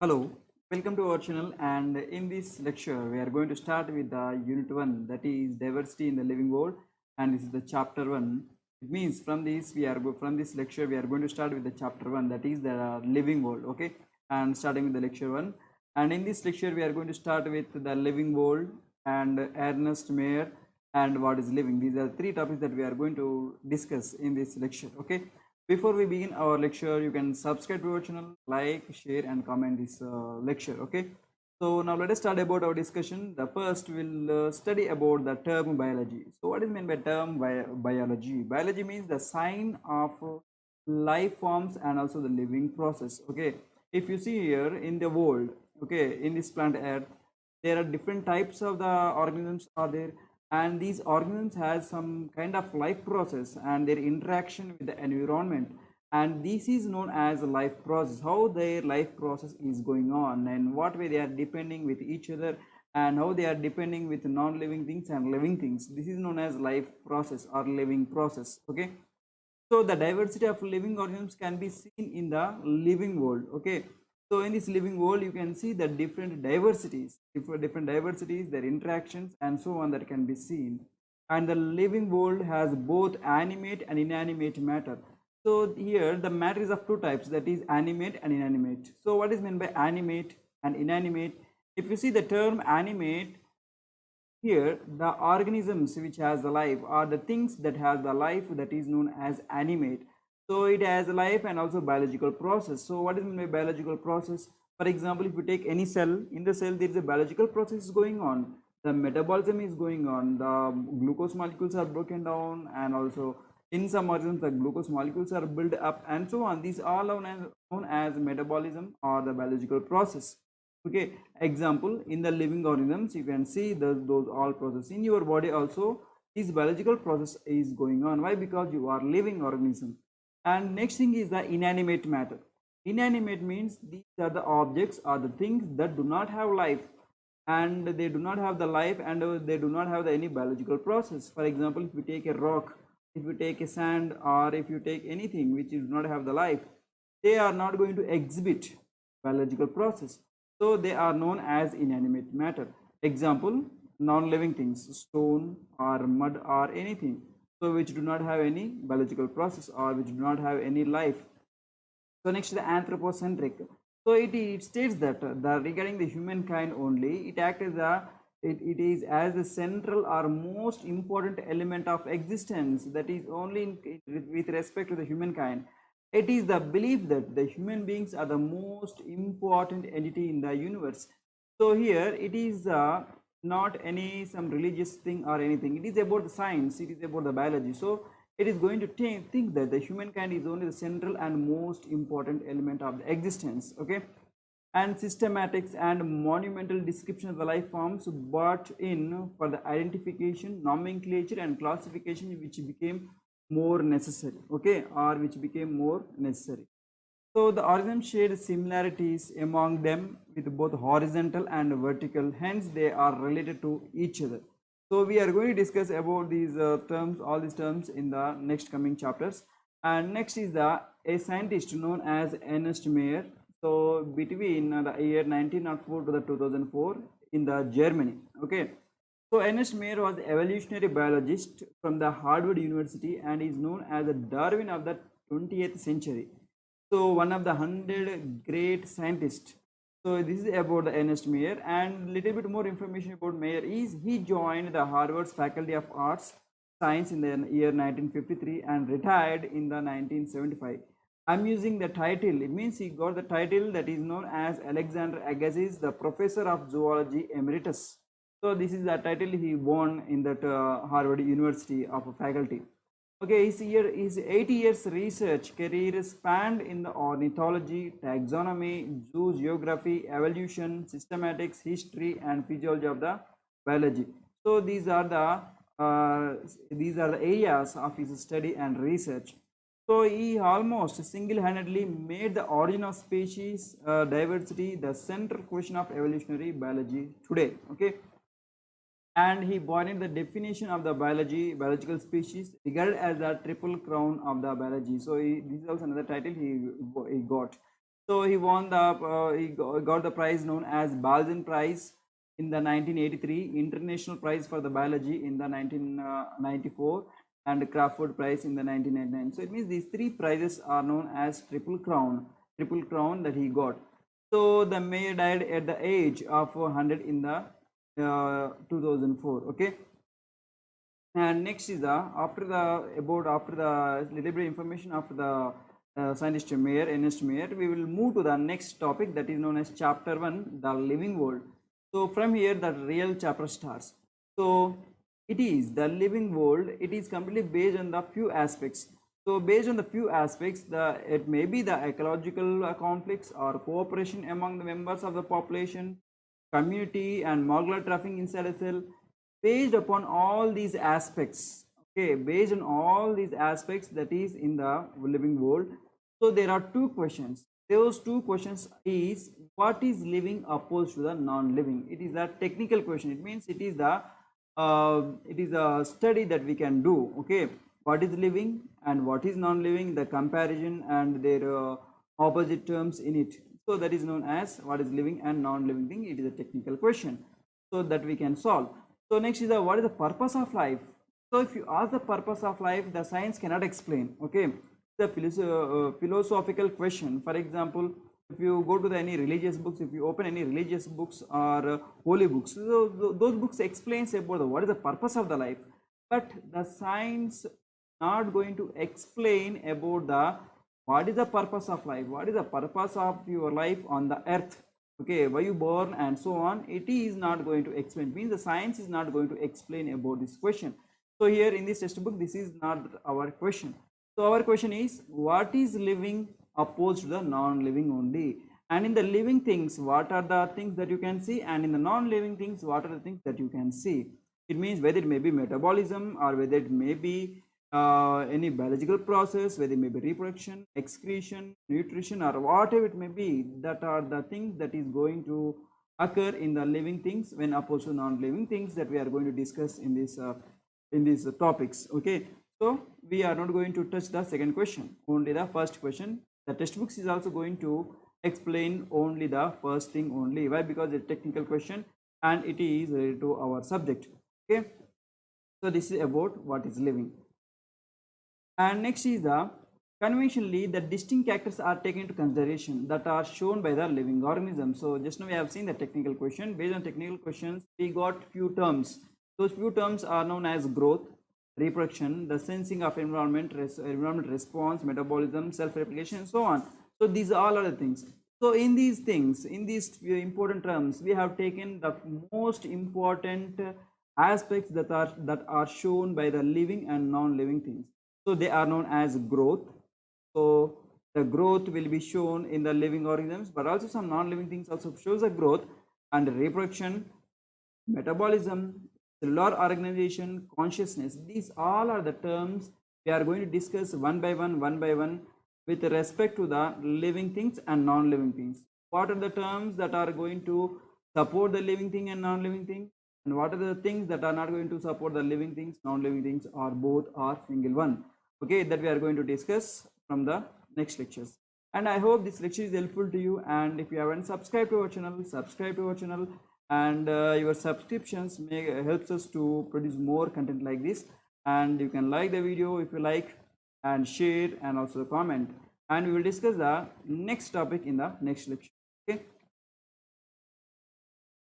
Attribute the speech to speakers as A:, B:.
A: Hello, welcome to our channel, and in this lecture we are going to start with the unit 1, that is diversity in the living world, and this is the chapter 1. It means from this lecture we are going to start with the chapter 1, that is the living world. Okay, and starting with the lecture 1, and in this lecture we are going to start with the living world and Ernest Mayr and what is living. These are three topics that we are going to discuss in this lecture. Okay, before we begin our lecture, you can subscribe to our channel, like, share, and comment this lecture. Okay. So now let us start about our discussion. The first we'll study about the term biology. So what is meant by term biology? Biology means the sign of life forms and also the living process. Okay. If you see here in the world, okay, in this planet Earth, there are different types of the organisms are there, and these organisms has some kind of life process and their interaction with the environment, and this is known as a life process, how their life process is going on and what way they are depending with each other and how they are depending with non-living things and living things. This is known as life process or living process. Okay, so the diversity of living organisms can be seen in the living world. Okay, so in this living world you can see the different diversities, their interactions and so on that can be seen. And the living world has both animate and inanimate matter. So here the matter is of two types, that is animate and inanimate. So what is meant by animate and inanimate? If you see the term animate, here, the organisms which has the life are the things that has the life, that is known as animate. So it has a life and also biological process. So what is meant by biological process? For example, if you take any cell, in the cell there is a biological process going on. The metabolism is going on. The glucose molecules are broken down, and also in some organisms the glucose molecules are built up and so on. These are known as metabolism or the biological process. Okay, example, in the living organisms you can see those all process in your body also. This biological process is going on. Why? Because you are living organism. And next thing is the inanimate matter. Inanimate means these are the objects or the things that do not have life, and they do not have the life, and they do not have any biological process. For example, if you take a rock, if you take a sand, or if you take anything which does not have the life, they are not going to exhibit biological process, so they are known as inanimate matter. Example, non-living things, stone or mud or anything, so which do not have any biological process or which do not have any life. So next, the anthropocentric. So it states that regarding the humankind only, it acts as it is as the central or most important element of existence, that is only with respect to the humankind. It is the belief that the human beings are the most important entity in the universe. So here it is not any some religious thing or anything. It is about the science. It is about the biology. So it is going to think that the humankind is only the central and most important element of the existence. Okay, and systematics and monumental description of the life forms brought in for the identification, nomenclature and classification which became more necessary. Okay, or which became more necessary. So the organisms share similarities among them with both horizontal and vertical, hence they are related to each other. So we are going to discuss about these terms, all these terms in the next coming chapters. And next is a scientist known as Ernest Mayr. So between the year 1904 to the 2004 in the Germany. Okay. So Ernest Mayr was an evolutionary biologist from the Harvard University and is known as the Darwin of the 20th century. So one of the 100 great scientists. So this is about the Ernest Mayr, and little bit more information about Mayr is he joined the Harvard's Faculty of Arts Science in the year 1953 and retired in the 1975. I'm using the title. It means he got the title that is known as Alexander Agassiz, the Professor of Zoology Emeritus. So this is the title he won in that Harvard University of faculty. Okay, his 80 years research career spanned in the ornithology, taxonomy, zoo, geography, evolution, systematics, history, and physiology of the biology. So these are the areas of his study and research. So he almost single-handedly made the origin of species diversity the central question of evolutionary biology today. Okay, and he broadened the definition of the biological species regarded as the triple crown of the biology. So this is also another title he got. So he won the got the prize known as Balzan Prize in the 1983, International Prize for the Biology in the 1994, and Crawford Prize in the 1999. So it means these three prizes are known as triple crown that he got. So the mayor died at the age of 100 in the 2004. Okay, and next is the after the little bit information after the scientist Mayer, Ernest Mayer, we will move to the next topic that is known as chapter 1, the living world. So from here the real chapter starts. So it is the living world, it is completely based on the few aspects. So based on the few aspects, it may be the ecological conflicts or cooperation among the members of the population, community and molecular trafficking inside a cell. Based upon all these aspects, okay, based on all these aspects that is in the living world, so there are two questions. Those two questions is, what is living opposed to the non-living? It is a technical question. It means it is a study that we can do. Okay, what is living and what is non-living, the comparison and their opposite terms in it. So that is known as what is living and non-living thing. It is a technical question, so that we can solve. So next is the what is the purpose of life. So if you ask the purpose of life, the science cannot explain. Okay, the philosophical question. For example, if you go to any religious books, if you open any religious books or holy books, so those books explains about what is the purpose of the life, but the science not going to explain about the what is the purpose of life, what is the purpose of your life on the earth, okay, why you born and so on. It is not going to explain, means the science is not going to explain about this question. So here in this textbook, this is not our question. So our question is, what is living opposed to the non-living only, and in the living things what are the things that you can see, and in the non-living things what are the things that you can see. It means whether it may be metabolism or whether it may be any biological process, whether it may be reproduction, excretion, nutrition, or whatever it may be, that are the things that is going to occur in the living things when opposed to non-living things that we are going to discuss in these topics. Okay, so we are not going to touch the second question, only the first question. The textbooks is also going to explain only the first thing only. Why? Because it's a technical question and it is related to our subject. Okay, so this is about what is living. And next is the conventionally the distinct characters are taken into consideration that are shown by the living organism. So just now we have seen the technical question. Based on technical questions, we got few terms. Those few terms are known as growth, reproduction, the sensing of environment response, metabolism, self-replication, and so on. So these all are the things. So in these things, in these important terms, we have taken the most important aspects that are shown by the living and non-living things. So they are known as growth. So the growth will be shown in the living organisms, but also some non-living things also shows a growth, and reproduction, metabolism, cellular organization, consciousness. These all are the terms we are going to discuss one by one, with respect to the living things and non-living things. What are the terms that are going to support the living thing and non-living thing? And what are the things that are not going to support the living things, non-living things, or both, or single one? Okay, that we are going to discuss from the next lectures. And I hope this lecture is helpful to you. And if you haven't subscribed to our channel, subscribe to our channel. And your subscriptions helps us to produce more content like this. And you can like the video if you like, and share, and also comment. And we will discuss the next topic in the next lecture. Okay.